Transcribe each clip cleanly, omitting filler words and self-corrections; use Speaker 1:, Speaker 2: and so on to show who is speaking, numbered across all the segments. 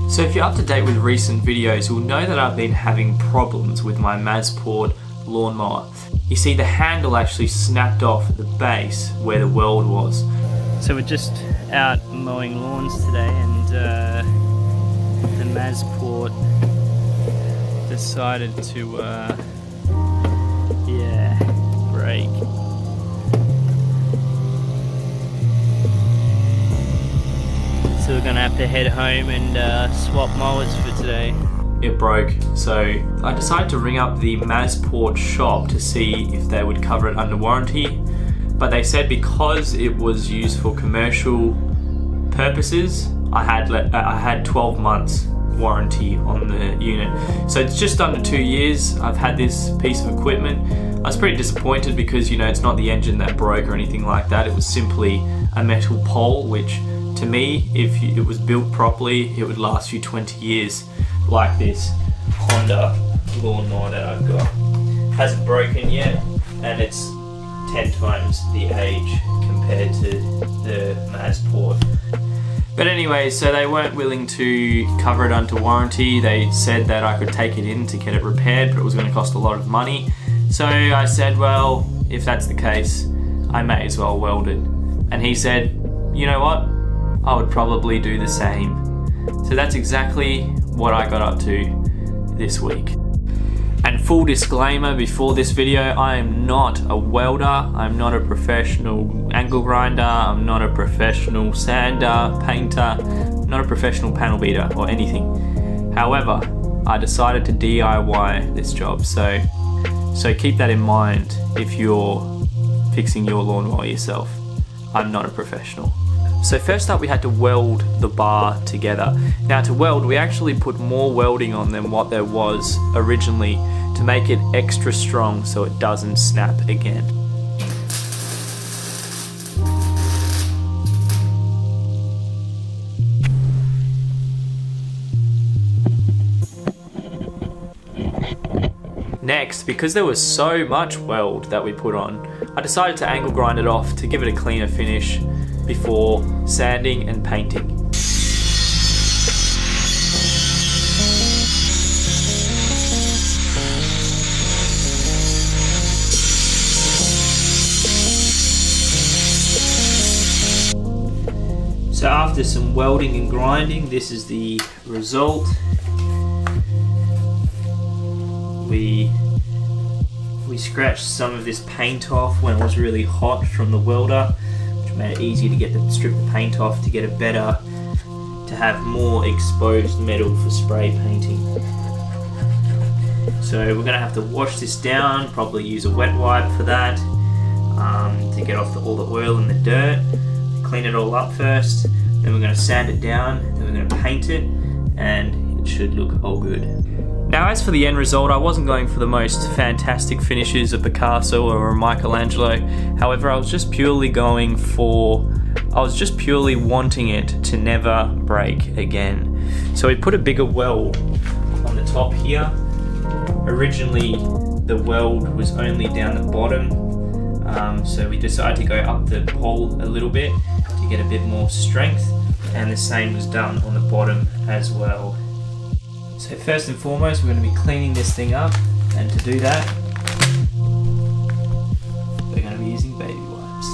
Speaker 1: So if you're up to date with recent videos, you'll know that I've been having problems with my masport lawnmower. You see, the handle actually snapped off at the base where the weld was. So we're just out mowing lawns today, and the masport decided to break. So we're gonna have to head home and swap mowers for today. It broke, so I decided to ring up the masport shop to see if they would cover it under warranty, but they said because it was used for commercial purposes, I had 12 months warranty on the unit. So it's just under 2 years I've had this piece of equipment. I was pretty disappointed because, you know, it's not the engine that broke or anything like that. It was simply a metal pole, which to me, if it was built properly, it would last you 20 years, like this Honda lawnmower that I've got. Hasn't broken yet, and it's 10 times the age compared to the masport. But anyway, so they weren't willing to cover it under warranty. They said that I could take it in to get it repaired, but it was going to cost a lot of money. So I said, well, if that's the case, I may as well weld it. And he said, you know what? I would probably do the same. So that's exactly what I got up to this week. And full disclaimer before this video, I am not a welder, I'm not a professional angle grinder, I'm not a professional sander, painter, I'm not a professional panel beater or anything. However, I decided to DIY this job, so keep that in mind if you're fixing your lawnmower yourself. I'm not a professional. So first up, we had to weld the bar together. Now to weld, we actually put more welding on than what there was originally to make it extra strong so it doesn't snap again. Next, because there was so much weld that we put on, I decided to angle grind it off to give it a cleaner finish before sanding and painting. So after some welding and grinding, this is the result. We scratched some of this paint off when it was really hot from the welder, which made it easier to strip the paint off to get it better, to have more exposed metal for spray painting. So we're going to have to wash this down, probably use a wet wipe for that, to get off all the oil and the dirt. Clean it all up first, then we're going to sand it down, then we're going to paint it, and it should look all good. Now as for the end result, I wasn't going for the most fantastic finishes of Picasso or Michelangelo. However, I was just purely wanting it to never break again. So we put a bigger weld on the top here. Originally the weld was only down the bottom, so we decided to go up the pole a little bit to get a bit more strength, and the same was done on the bottom as well. So first and foremost, we're going to be cleaning this thing up, and to do that, we're going to be using baby wipes.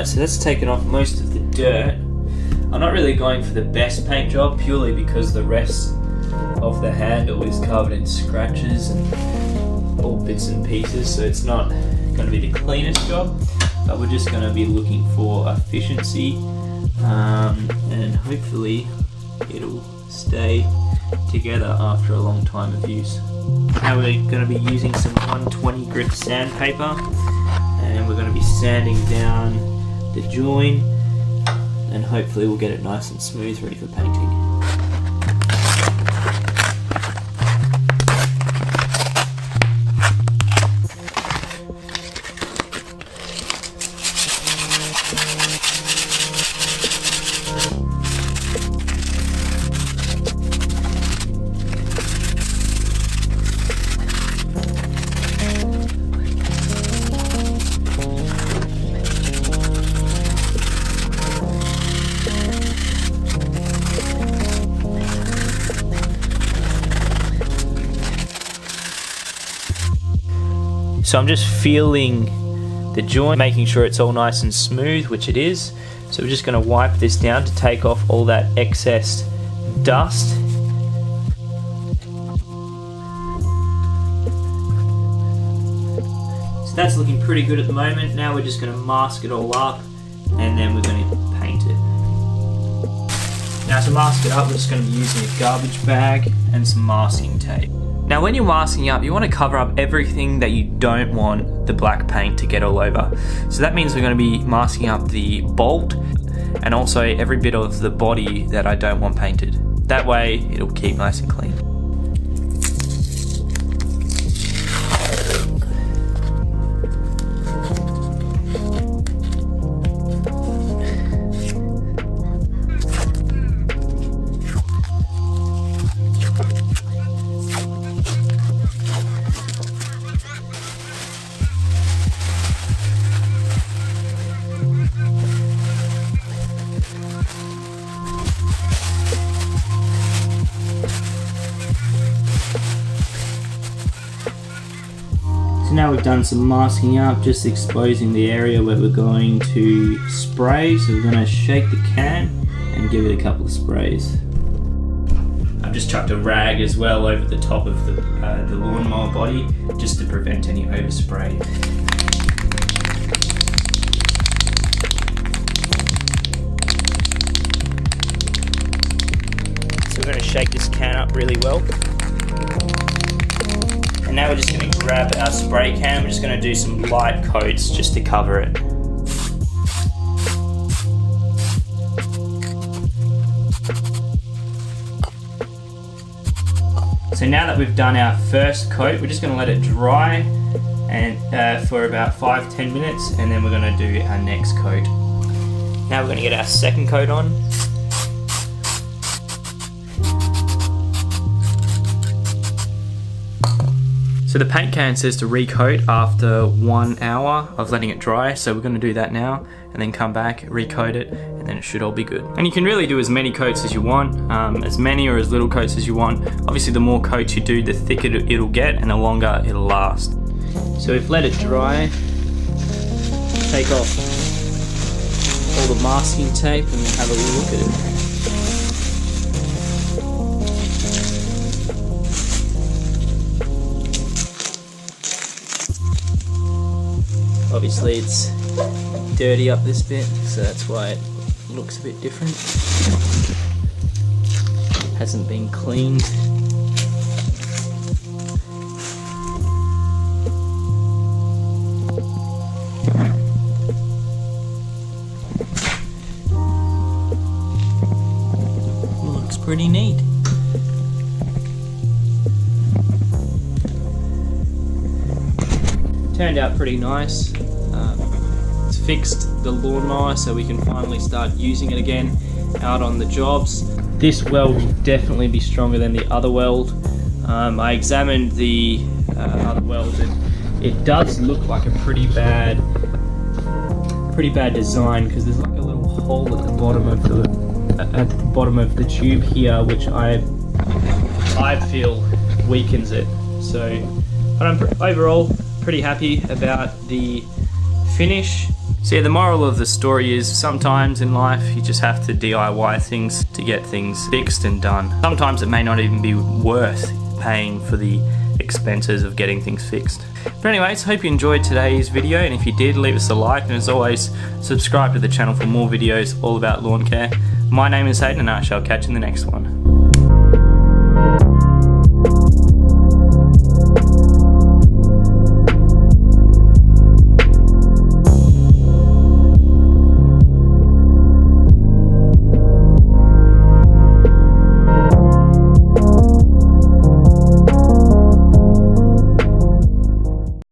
Speaker 1: So that's taken off most of the dirt. I'm not really going for the best paint job purely because the rest of the handle is covered in scratches and all bits and pieces, so it's not going to be the cleanest job, but we're just going to be looking for efficiency, and hopefully it'll stay together after a long time of use. Now we're going to be using some 120 grit sandpaper, and we're going to be sanding down the join, and hopefully we'll get it nice and smooth, ready for painting. So I'm just feeling the joint, making sure it's all nice and smooth, which it is. So we're just going to wipe this down to take off all that excess dust. So that's looking pretty good at the moment. Now we're just going to mask it all up and then we're going to paint it. Now to mask it up, we're just going to be using a garbage bag and some masking tape. Now when you're masking up, you want to cover up everything that you don't want the black paint to get all over. So that means we're going to be masking up the bolt and also every bit of the body that I don't want painted. That way it'll keep nice and clean. So now we've done some masking up, just exposing the area where we're going to spray. So we're going to shake the can and give it a couple of sprays. I've just chucked a rag as well over the top of the lawnmower body just to prevent any overspray. So we're going to shake this can up really well. And now we're just going to grab our spray can, we're just going to do some light coats just to cover it. So now that we've done our first coat, we're just going to let it dry and for about 5-10 minutes, and then we're going to do our next coat. Now we're going to get our second coat on. So the paint can says to recoat after 1 hour of letting it dry, so we're going to do that now and then come back, recoat it, and then it should all be good. And you can really do as many coats as you want, as many or as little coats as you want. Obviously the more coats you do, the thicker it'll get and the longer it'll last. So we've let it dry, take off all the masking tape and we'll have a look at it. Obviously it's dirty up this bit, so that's why it looks a bit different. Hasn't been cleaned. Looks pretty neat. Turned out pretty nice. It's fixed the lawnmower so we can finally start using it again out on the jobs. This weld will definitely be stronger than the other weld. I examined the other weld and it does look like a pretty bad design because there's like a little hole at the bottom of the tube here, which I feel weakens it. So, but I'm overall pretty happy about the finish. So yeah, the moral of the story is sometimes in life you just have to DIY things to get things fixed and done. Sometimes it may not even be worth paying for the expenses of getting things fixed. But anyways, hope you enjoyed today's video, and if you did, leave us a like, and as always, subscribe to the channel for more videos all about lawn care. My name is Hayden and I shall catch you in the next one.